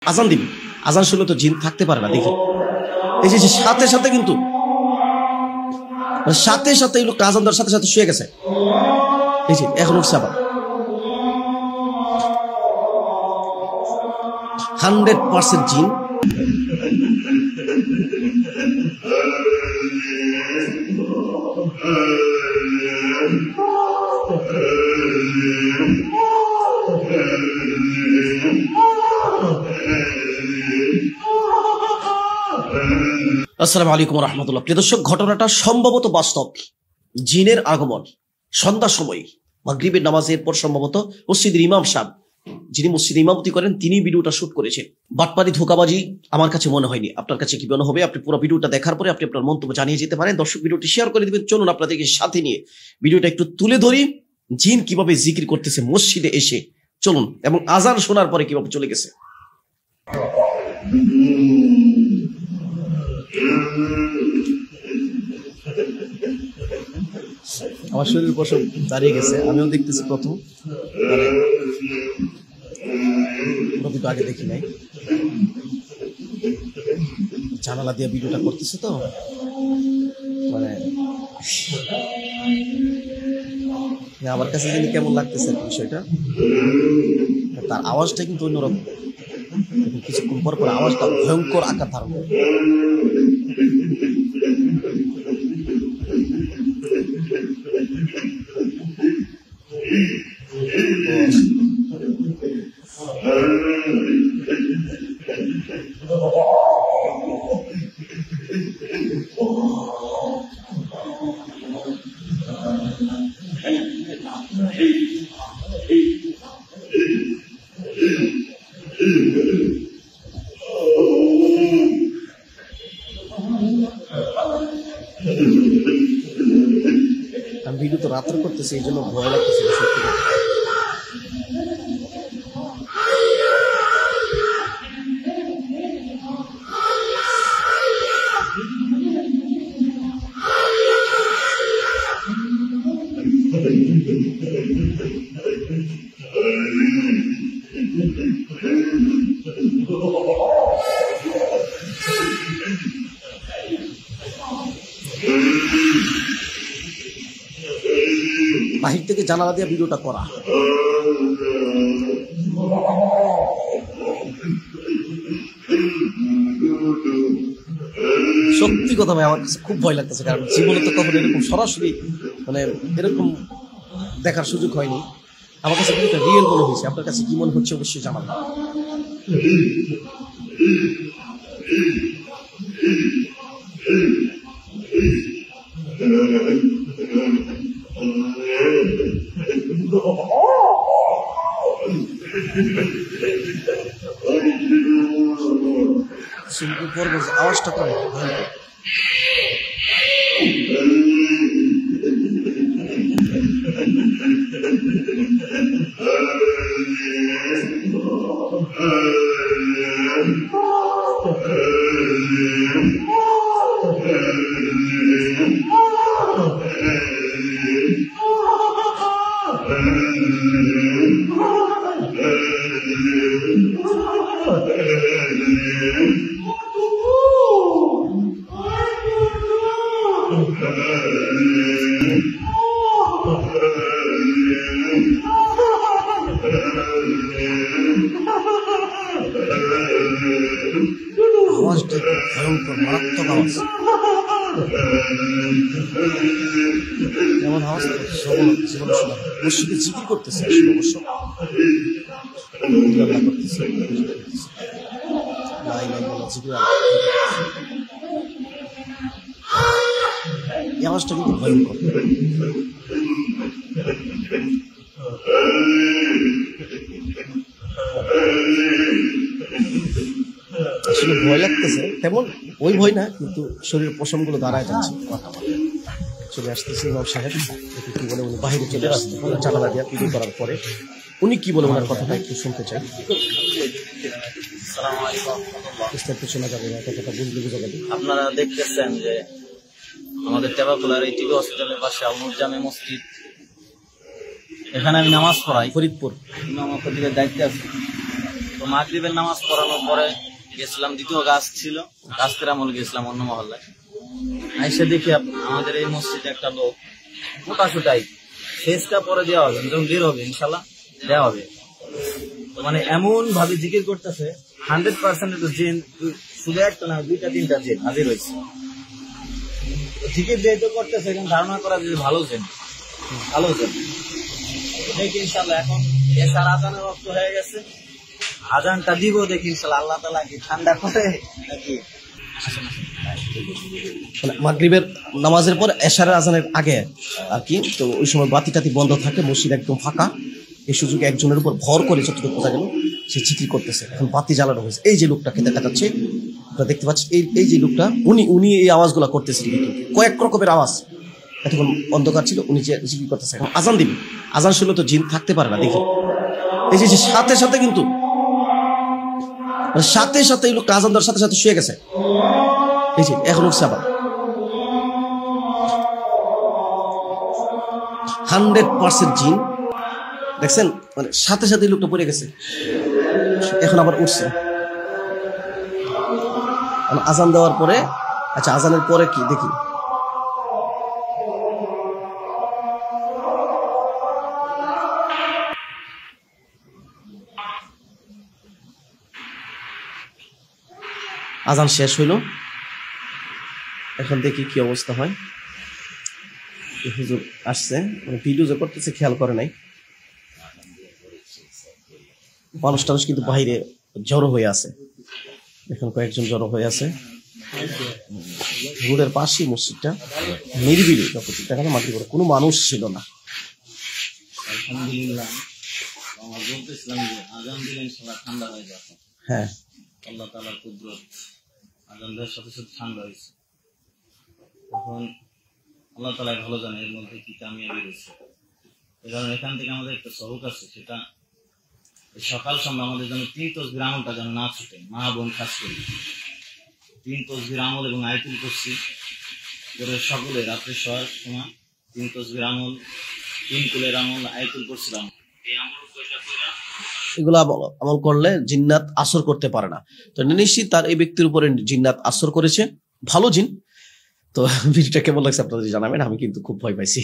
আজান দিবে, আজান শুনলে তো জিন থাকতে পারে না। দেখি এই যে সাথে সাথে কিন্তু সাথে সাথে এই লোকটা আজান দেওয়ার সাথে সাথে শুয়ে গেছে। এই যে এখন উঠছে আবার। 100% জিন। আসসালামু আলাইকুম রহমতুল্লাহ। প্রিয় দর্শক, ঘটনাটা সম্ভবত বাস্তব। জিনের আগমন সন্ধ্যার সময় মাগরিবের নামাজের পর সম্ভবত মসজিদের ইমাম সাহেব, যিনি মসজিদে ইমামতি করেন, তিনি ভিডিওটা শুট করেছেন। বাটপারি ধোঁকাবাজি আমার কাছে মনে হয়নি। আপনার কাছে কি মনে হবে? আপনি পুরো ভিডিওটা দেখার পরে আপনি আপনার মন্তব্য জানিয়ে যেতে পারেন। দর্শক, ভিডিওটি শেয়ার করে দিবেন। চলুন আপনাদেরকে সাথে নিয়ে ভিডিওটা একটু তুলে ধরি। জিন কিভাবে জিকির করতেছে মসজিদে এসে, চলুন। এবং আজান শোনার পরে কিভাবে চলে গেছে। আমার শরীর পশম দাঁড়িয়ে গেছে, আমিও দেখতেছি প্রথম, কিন্তু আগে দেখি নাই। জানালা দিয়ে ভিডিওটা করতেছে তো, মানে আমার কাছে জানি কেমন লাগতেছে বিষয়টা। তার আওয়াজটা কিন্তু অন্যরকম। কিছুক্ষণ পর পর আওয়াজটা ভয়ঙ্কর আকার ধারণ করে। আমি ভিডিও তো রাত্রে করতেছি, এই জন্য ভয় লাগতেছে সত্যি। বাহির থেকে জানালা দিয়ে ভিডিওটা করা। সত্যি কথা ভাই, আমার কাছে খুব ভয় লাগতেছে, কারণ জীবনে তো কখনো এরকম সরাসরি মানে এরকম দেখার সুযোগ হয়নি। আমার কাছে ভিডিওটা রিয়েল মনে হয়েছে। আপনার কাছে কি মনে হচ্ছে অবশ্যই জানাবেন। আওয়াজটা করে আওয়াজটা ভয়ঙ্কর মারাত্মক আওয়াজ। এমন আওয়াজ জীবনে শোনা। মসজিদে জিকির করতেছে আসলে, অবশ্য করতেছে। এই আওয়াজটা কিন্তু ভয়ঙ্কর। আসলে ভয় লাগতেছে, তেমন ওই ভয় না, কিন্তু শরীরের পশমগুলো দাঁড়ায় যাচ্ছে। চলে আসতেছে ইমাম সাহেব, কি বলে উনি বাহিরে চলে আসতে জানালা দিয়ে পিড়ি করার পরে উনি কি বলে ওনার কথাটা একটু শুনতে চাই। আপনারা দেখতেছেন যে আমাদের টেপাখোলার এই টিভি হসপিটালের পাশে আল-নূর জামে মসজিদ, এখানে আমি নামাজ পড়াই। ফরিদপুর ইমামতির দায়িত্বে আছি। তো মাগরিবের নামাজ পড়ানোর পরে গেছিলাম, দ্বিতীয় গাছ ছিল, গাছের আমল গেছিলাম অন্য মহল্লায়। আইসা দেখি আমাদের এই মসজিদে একটা লোক মোটা ছুটাই শেষটা পরে দেওয়া হবে, যখন বের হবে ইনশাল্লাহ দেওয়া হবে। মানে এমন ভাবে জিকির করতেছে 100% জিন, শুধু একটা না 2-3টা জিন হাজির হয়েছে। জিকির যেহেতু করতেছে এখন ধারণা করা যে ভালো জিন, ভালো জিন। দেখি ইনশাল্লাহ এখন এসার আজানের রক্ত হয়ে গেছে, আজানটা দিব দেখি ইনশাল্লাহ আল্লাহ তাআলা কি ঠান্ডা করে নাকি। মাগরিবের নামাজের পর এশারের আজানের আগে আর কি, তো ওই সময় বাতি টাতি বন্ধ থাকে, মসজিদ একদম ফাঁকা। এই সুযোগে একজনের উপর ভর করে যতটুকু বোঝা গেল সে জিকির করতেছে। এখন বাতি জ্বালানো হয়েছে, এই যে লোকটাকে দেখা যাচ্ছে, আপনারা দেখতে পাচ্ছেন, এই যে লোকটা উনি এই আওয়াজগুলো করতেছে, কয়েক রকমের আওয়াজ। এতক্ষণ অন্ধকার ছিল, উনি যে জিকির করতেছে। এখন আজান দিবে, আজান শুনলে তো জিন থাকতে পারে না। দেখি এই যে সাথে সাথে কিন্তু সাথে সাথে এই লোকটা আজান দেওয়ার সাথে সাথে শুয়ে গেছে। এই যে এখন উঠছে আবার। 100% জিন, দেখছেন, মানে সাথে সাথে লোকটা পড়ে গেছে, এখন আবার উঠছে। আজান দেওয়ার পরে, আচ্ছা আজানের পরে কি দেখি, আজান শেষ হইল, এখন দেখি কি অবস্থা হয়। হুজুর আসছে, ভিডিও যে করতেছে খেয়াল করে নাই। মানুষ টানুষ কিন্তু বাইরে জড়ো হয়ে আছে, এখন কয়েকজন জড়ো হয়ে আছে। রোডের পাশেই মসজিদটা, নিরিবিলি, দেখা যায় মাটি করে কোনো মানুষ ছিল না। আলহামদুলিল্লাহ, আমরা বলতেছিলাম যে আজান দিলে ইনশাআল্লাহ ঠান্ডা হয়ে যাবে। হ্যাঁ, আল্লাহ তাআলার কুদরত, আজান দেওয়ার সাথে সাথে ঠান্ডা হয়েছে। এখন আল্লাহ তাআলা ভালো জানে এর মধ্যে কি কামিয়াবি রয়েছে। এই কারণে এখান থেকে আমাদের একটা সবক আছে, সেটা সকাল সন্ধ্যা আমাদের যেন 3 তাসবিহ আমলটা যেন না ছুটে, মা বোন খাস করি 3 তাসবিহ আমল এবং আয়াতুল কুরসি করে সকলে রাত্রে শোয়ার সময় 3 তাসবিহ আমল, 3 কুলের আমল, আয়াতুল কুরসির আমল, এই আমল এগুলো আমল করলে জিন্নাত আসর করতে পারে না। তো নিশ্চিত তার এই ব্যক্তির উপরে জিন্নাত আসর করেছে, ভালো জিন। তো ভিডিওটা কেমন লাগছে আপনাদের জানাবেন, আমি কিন্তু খুব ভয় পাইছি।